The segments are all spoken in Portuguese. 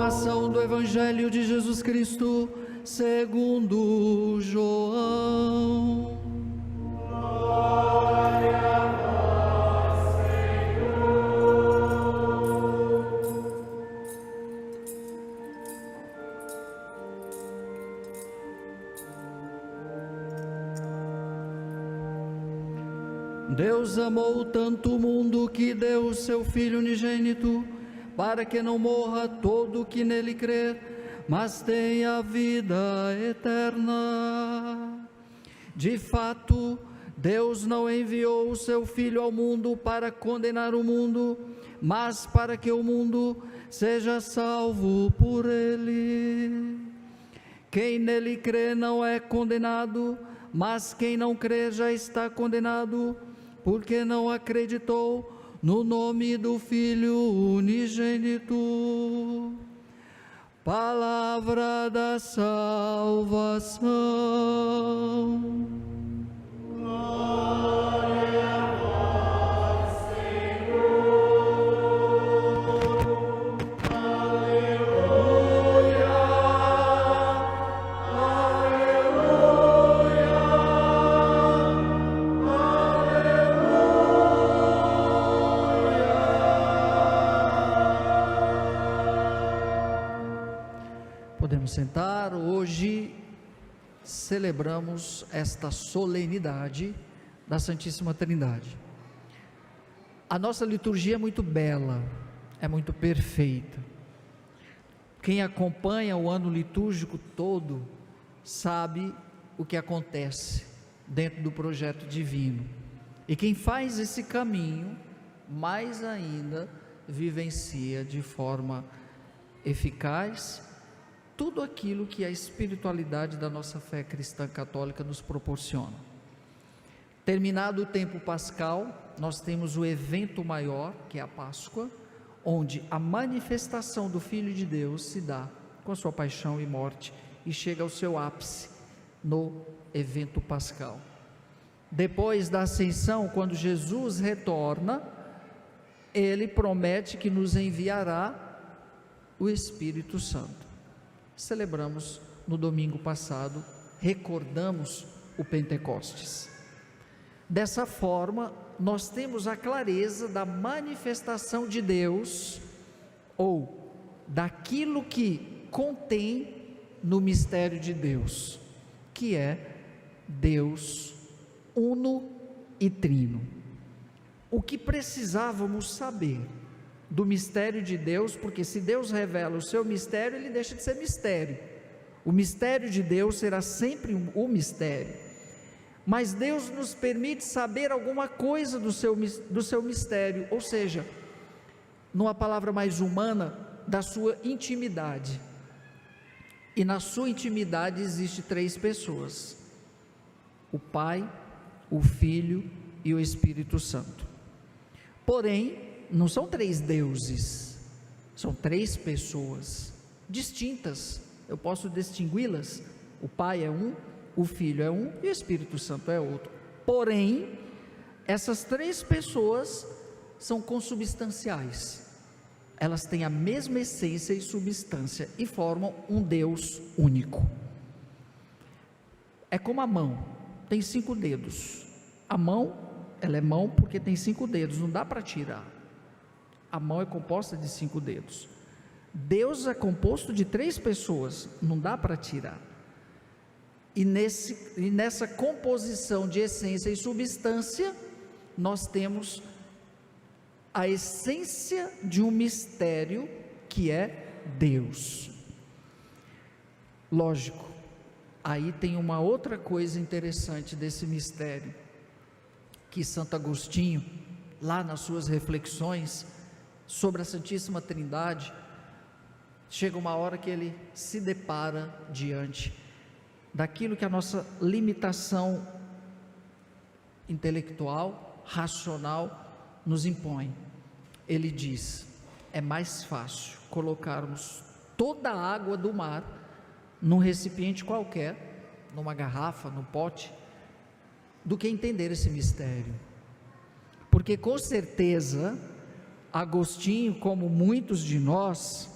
Proclamação do Evangelho de Jesus Cristo segundo João. Glória a vós, Senhor. Deus amou tanto o mundo que deu o seu Filho unigênito, para que não morra todo o que nele crer, mas tenha vida eterna. De fato, Deus não enviou o seu Filho ao mundo para condenar o mundo, mas para que o mundo seja salvo por ele. Quem nele crê não é condenado, mas quem não crê já está condenado, porque não acreditou no nome do Filho unigênito. Palavra da salvação. Glória a vós, Senhor. Aleluia, aleluia, Podemos sentar. Hoje celebramos esta solenidade da Santíssima Trindade. A nossa liturgia é muito bela, é muito perfeita. Quem acompanha o ano litúrgico todo sabe o que acontece dentro do projeto divino. E quem faz esse caminho, mais ainda, vivencia de forma eficaz tudo aquilo que a espiritualidade da nossa fé cristã católica nos proporciona. Terminado o tempo pascal, nós temos o evento maior, que é a Páscoa, onde a manifestação do Filho de Deus se dá com a sua paixão e morte e chega ao seu ápice no evento pascal. Depois da ascensão, quando Jesus retorna, ele promete que nos enviará o Espírito Santo. Celebramos no domingo passado, recordamos o Pentecostes. Dessa forma, nós temos a clareza da manifestação de Deus, ou daquilo que contém no mistério de Deus, que é Deus uno e trino. O que precisávamos saber do mistério de Deus, porque se Deus revela o seu mistério, ele deixa de ser mistério. O mistério de Deus será sempre o mistério, mas Deus nos permite saber alguma coisa do seu mistério, ou seja, numa palavra mais humana, da sua intimidade. E na sua intimidade existe três pessoas: o Pai, o Filho e o Espírito Santo. Porém, não são três deuses, são três pessoas distintas. Eu posso distingui-las: o Pai é um, o Filho é um e o Espírito Santo é outro. Porém, essas três pessoas são consubstanciais, elas têm a mesma essência e substância e formam um Deus único. É como a mão, tem 5 dedos. A mão, ela é mão porque tem 5 dedos, não dá para tirar. A mão é composta de 5 dedos. Deus é composto de 3 pessoas, não dá para tirar. E nessa composição de essência e substância, nós temos a essência de um mistério que é Deus. Lógico, aí tem uma outra coisa interessante desse mistério, que Santo Agostinho, lá nas suas reflexões sobre a Santíssima Trindade, chega uma hora que ele se depara diante daquilo que a nossa limitação intelectual, racional nos impõe. Ele diz: é mais fácil colocarmos toda a água do mar num recipiente qualquer, numa garrafa, num pote, do que entender esse mistério, porque com certeza Agostinho, como muitos de nós,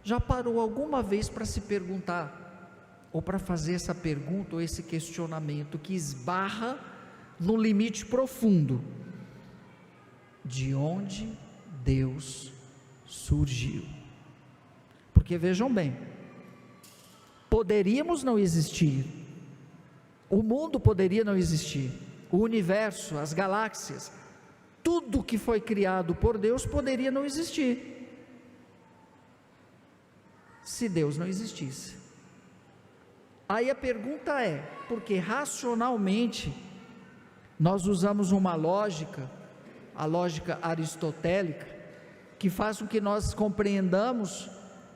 Já parou alguma vez para se perguntar, ou para fazer essa pergunta, ou esse questionamento que esbarra no limite profundo? De onde Deus surgiu? Porque vejam bem, poderíamos não existir, o mundo poderia não existir, o universo, as galáxias, tudo que foi criado por Deus poderia não existir, se Deus não existisse. Aí a pergunta é, porque racionalmente nós usamos uma lógica, a lógica aristotélica, que faz com que nós compreendamos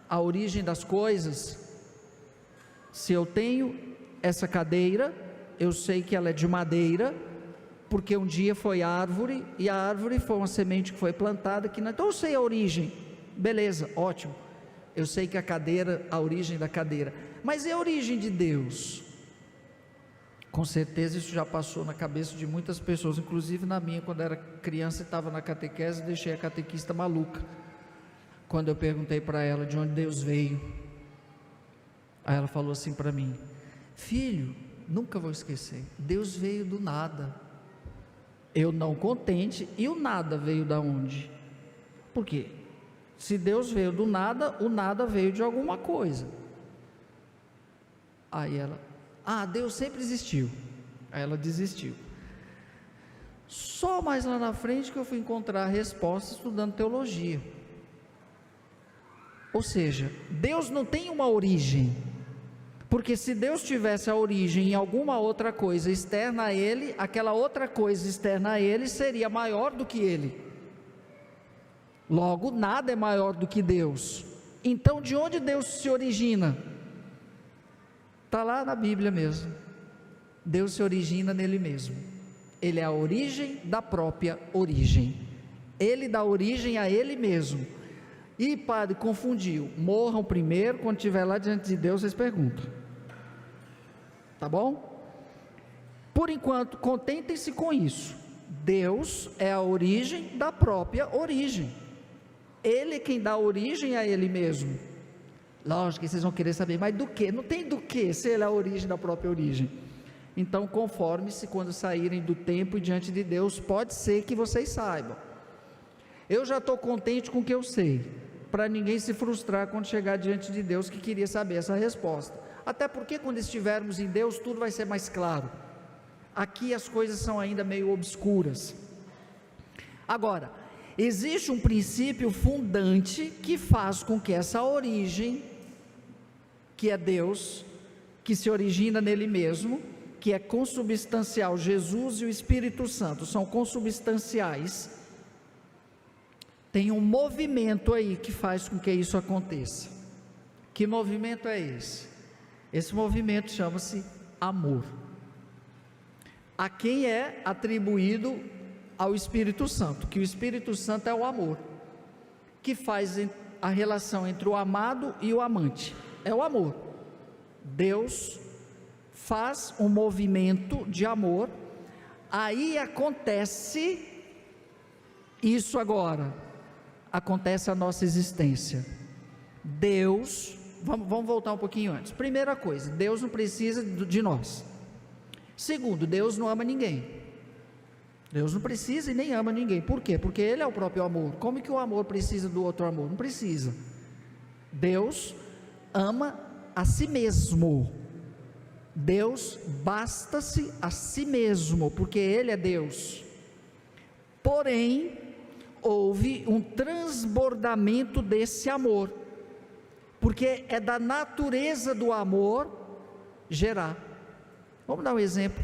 a origem das coisas. Se eu tenho essa cadeira, eu sei que ela é de madeira, porque um dia foi árvore, e a árvore foi uma semente que foi plantada, então eu sei a origem, beleza, ótimo, eu sei que a cadeira, a origem da cadeira, mas e a origem de Deus? Com certeza isso já passou na cabeça de muitas pessoas, inclusive na minha, quando era criança e estava na catequese, deixei a catequista maluca, quando eu perguntei para ela de onde Deus veio. Aí ela falou assim para mim: filho, nunca vou esquecer, Deus veio do nada. Eu não contente, e o nada veio da onde? Por quê? Se Deus veio do nada, o nada veio de alguma coisa. Aí ela: Deus sempre existiu. Aí ela desistiu. Só mais lá na frente que eu fui encontrar a resposta estudando teologia. Ou seja, Deus não tem uma origem, porque se Deus tivesse a origem em alguma outra coisa externa a Ele, aquela outra coisa externa a Ele seria maior do que Ele. Logo, nada é maior do que Deus. Então, de onde Deus se origina? Está lá na Bíblia mesmo. Deus se origina nele mesmo. Ele é a origem da própria origem. Ele dá origem a Ele mesmo. E padre, confundiu. Morram primeiro, quando estiver lá diante de Deus, vocês perguntam. Tá bom? Por enquanto, contentem-se com isso. Deus é a origem da própria origem. Ele é quem dá origem a Ele mesmo. Lógico que vocês vão querer saber, mas do que? Não tem do que, se Ele é a origem da própria origem. Então, conforme-se quando saírem do tempo e diante de Deus, pode ser que vocês saibam. Eu já estou contente com o que eu sei, para ninguém se frustrar quando chegar diante de Deus que queria saber essa resposta. Até porque quando estivermos em Deus, tudo vai ser mais claro. Aqui as coisas são ainda meio obscuras. Agora, existe um princípio fundante que faz com que essa origem, que é Deus, que se origina nele mesmo, que é consubstancial, Jesus e o Espírito Santo são consubstanciais, tem um movimento aí que faz com que isso aconteça. Que movimento é esse? Esse movimento chama-se amor. A quem é atribuído ao Espírito Santo, que o Espírito Santo é o amor, que faz a relação entre o amado e o amante, é o amor. Deus faz um movimento de amor, aí acontece isso agora, acontece a nossa existência. Deus, vamos voltar um pouquinho antes. Primeira coisa, Deus não precisa de nós. Segundo, Deus não ama ninguém. Deus não precisa e nem ama ninguém. Por quê? Porque Ele é o próprio amor. Como que o amor precisa do outro amor? Não precisa. Deus ama a si mesmo. Deus basta-se a si mesmo, porque Ele é Deus. Porém, houve um transbordamento desse amor, porque é da natureza do amor gerar. Vamos dar um exemplo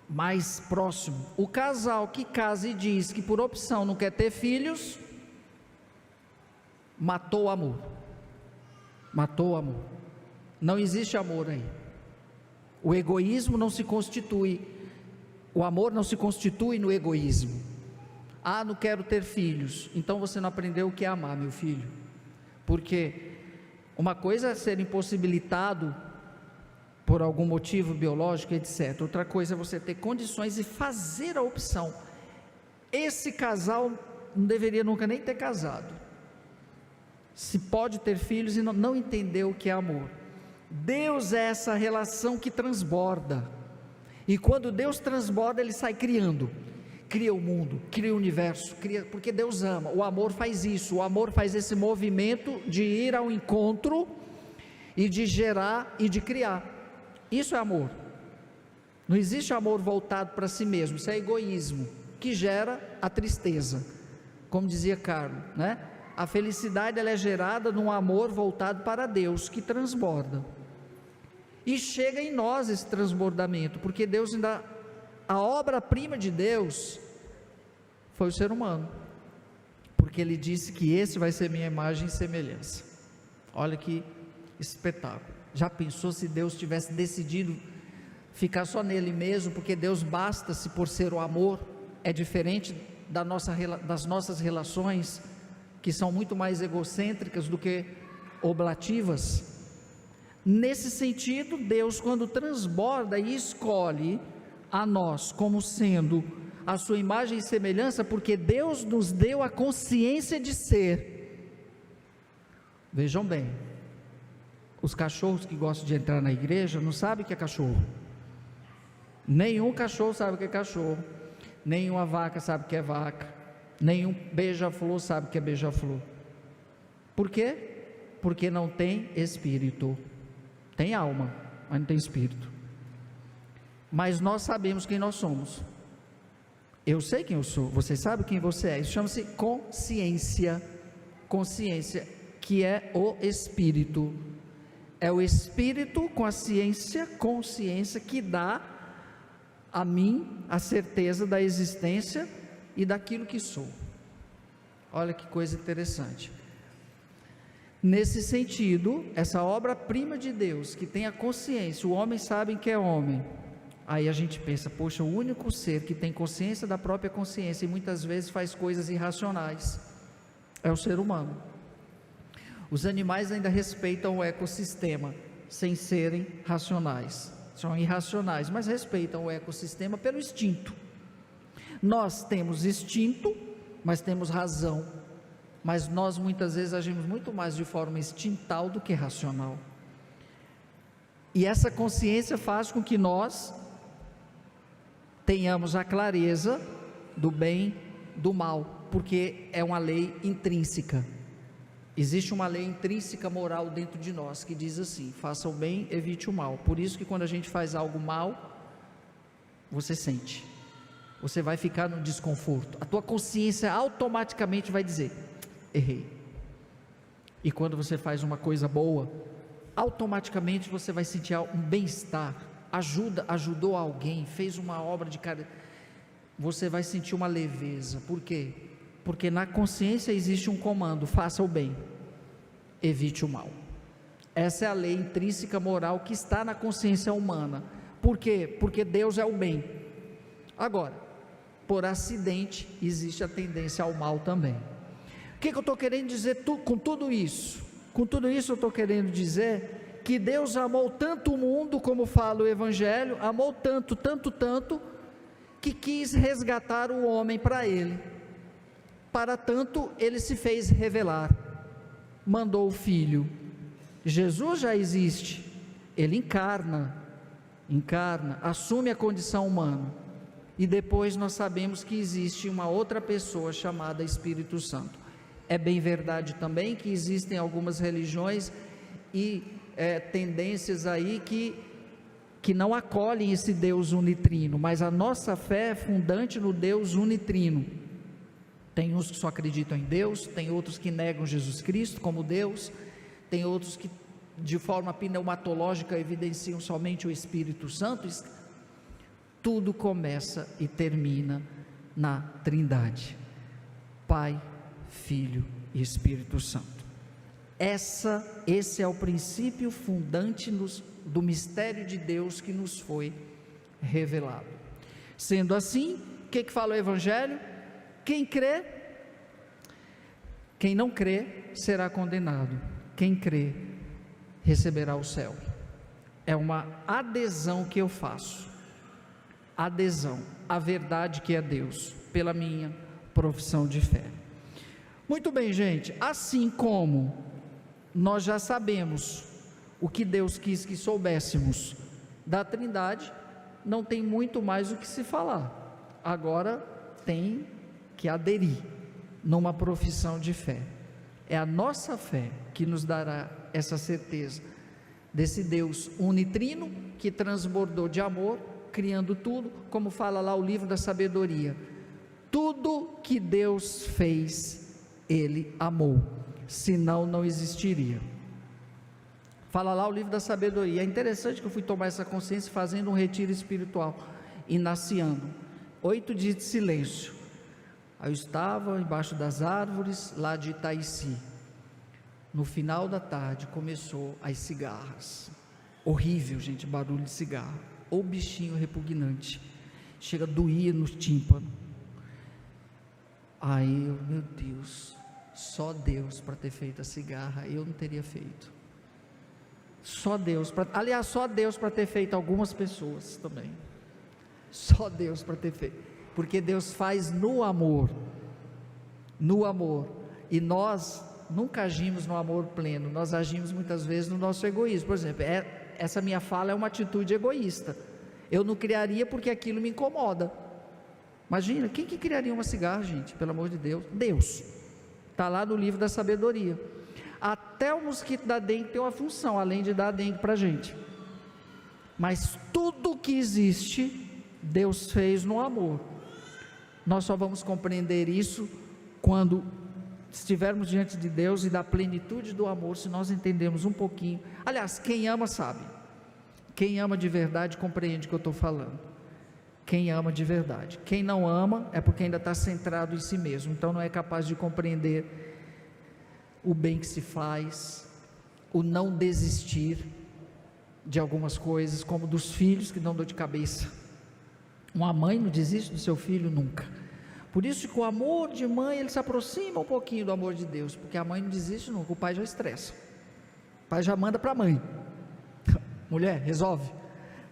mais próximo. O casal que casa e diz que por opção não quer ter filhos, matou o amor. Matou o amor. Não existe amor aí. O egoísmo não se constitui, o amor não se constitui no egoísmo. Não quero ter filhos. Então você não aprendeu o que é amar, meu filho. Porque uma coisa é ser impossibilitado por algum motivo biológico, etc. Outra coisa é você ter condições e fazer a opção. Esse casal não deveria nunca nem ter casado. se pode ter filhos e não entendeu o que é amor. Deus é essa relação que transborda, e quando Deus transborda, Ele sai criando, cria o mundo, cria o universo, porque Deus ama. O amor faz isso, o amor faz esse movimento de ir ao encontro, e de gerar e de criar. Isso é amor. Não existe amor voltado para si mesmo, isso é egoísmo, que gera a tristeza, como dizia Carlos, né? A felicidade, ela é gerada num amor voltado para Deus, que transborda, e chega em nós esse transbordamento, porque Deus ainda, a obra-prima de Deus, foi o ser humano, porque Ele disse que esse vai ser minha imagem e semelhança. Olha que espetáculo. Já pensou se Deus tivesse decidido ficar só nele mesmo, porque Deus basta-se por ser o amor? É diferente das nossas relações, que são muito mais egocêntricas do que oblativas. Nesse sentido, Deus, quando transborda e escolhe a nós como sendo a sua imagem e semelhança, porque Deus nos deu a consciência de ser. Vejam bem, os cachorros que gostam de entrar na igreja não sabem o que é cachorro. Nenhum cachorro sabe o que é cachorro, nenhuma vaca sabe o que é vaca, nenhum beija-flor sabe o que é beija-flor. Por quê? Porque não tem espírito. Tem alma, mas não tem espírito. Mas nós sabemos quem nós somos. Eu sei quem eu sou, você sabe quem você é. Isso chama-se consciência. Consciência, que é o espírito. É o espírito com a consciência que dá a mim a certeza da existência e daquilo que sou. Olha que coisa interessante. Nesse sentido, essa obra-prima de Deus, que tem a consciência, o homem sabe que é homem. Aí a gente pensa, poxa, o único ser que tem consciência da própria consciência e muitas vezes faz coisas irracionais, é o ser humano. Os animais ainda respeitam o ecossistema, sem serem racionais, são irracionais, mas respeitam o ecossistema pelo instinto. Nós temos instinto, mas temos razão, mas nós muitas vezes agimos muito mais de forma instintal do que racional, e essa consciência faz com que nós tenhamos a clareza do bem, do mal, porque é uma lei intrínseca. Existe uma lei intrínseca moral dentro de nós, que diz assim: faça o bem, evite o mal. Por isso que quando a gente faz algo mal, você sente, você vai ficar no desconforto, a tua consciência automaticamente vai dizer, errei. E quando você faz uma coisa boa, automaticamente você vai sentir um bem-estar, ajudou alguém, fez uma obra de caridade, você vai sentir uma leveza. Por quê? Porque na consciência existe um comando: faça o bem, evite o mal. Essa é a lei intrínseca moral que está na consciência humana. Por quê? Porque Deus é o bem. Agora, por acidente, existe a tendência ao mal também. O que eu estou querendo dizer com tudo isso? Com tudo isso eu estou querendo dizer que Deus amou tanto o mundo, como fala o Evangelho, amou tanto, que quis resgatar o homem para Ele. Para tanto, Ele se fez revelar, mandou o Filho. Jesus já existe, Ele encarna, assume a condição humana, e depois nós sabemos que existe uma outra pessoa chamada Espírito Santo. É bem verdade também que existem algumas religiões e tendências aí que não acolhem esse Deus unitrino, mas a nossa fé é fundante no Deus unitrino. Tem uns que só acreditam em Deus, tem outros que negam Jesus Cristo como Deus, tem outros que de forma pneumatológica evidenciam somente o Espírito Santo. Tudo começa e termina na Trindade: Pai, Filho e Espírito Santo. Esse é o princípio fundante do mistério de Deus que nos foi revelado. Sendo assim, o que fala o Evangelho? Quem crê, quem não crê será condenado, quem crê receberá o céu. É uma adesão que eu faço, adesão à verdade que é Deus, pela minha profissão de fé. Muito bem, gente, assim como nós já sabemos o que Deus quis que soubéssemos da Trindade, não tem muito mais o que se falar, agora tem que aderir numa profissão de fé. É a nossa fé que nos dará essa certeza desse Deus unitrino que transbordou de amor, criando tudo, como fala lá o livro da sabedoria. Tudo que Deus fez, Ele amou, senão não existiria. Fala lá o livro da sabedoria. É interessante que eu fui tomar essa consciência fazendo um retiro espiritual, inaciando, 8 dias de silêncio. Aí eu estava embaixo das árvores lá de Itaici. No final da tarde começou as cigarras. Horrível, gente, barulho de cigarra. Ou bichinho repugnante. Chega a doer no tímpano. Aí eu, meu Deus, só Deus para ter feito a cigarra, eu não teria feito. Só Deus, aliás, só Deus para ter feito algumas pessoas também. Só Deus para ter feito. Porque Deus faz no amor. No amor. E nós nunca agimos no amor pleno, nós agimos muitas vezes no nosso egoísmo. Por exemplo, essa minha fala é uma atitude egoísta. Eu não criaria porque aquilo me incomoda. Imagina, quem que criaria uma cigarra, gente? Pelo amor de Deus. Deus. Está lá no livro da sabedoria. Até o mosquito da dengue tem uma função, além de dar a dengue para a gente. Mas tudo que existe, Deus fez no amor. Nós só vamos compreender isso quando estivermos diante de Deus e da plenitude do amor, se nós entendermos um pouquinho. Aliás, quem ama sabe. Quem ama de verdade compreende o que eu estou falando. Quem ama de verdade. Quem não ama é porque ainda está centrado em si mesmo, então não é capaz de compreender o bem que se faz, o não desistir de algumas coisas, como dos filhos que dão dor de cabeça. Uma mãe não desiste do seu filho nunca. Por isso que o amor de mãe, ele se aproxima um pouquinho do amor de Deus, porque a mãe não desiste nunca, o pai já estressa, o pai já manda para a mãe, mulher, resolve,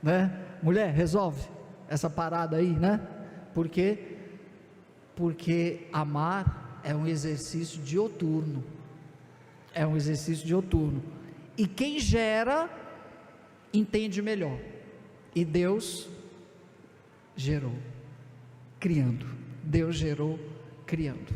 né? Mulher, resolve essa parada aí, né? Porque amar é um exercício dioturno, e quem gera, entende melhor, e Deus gerou, criando. Deus gerou, criando.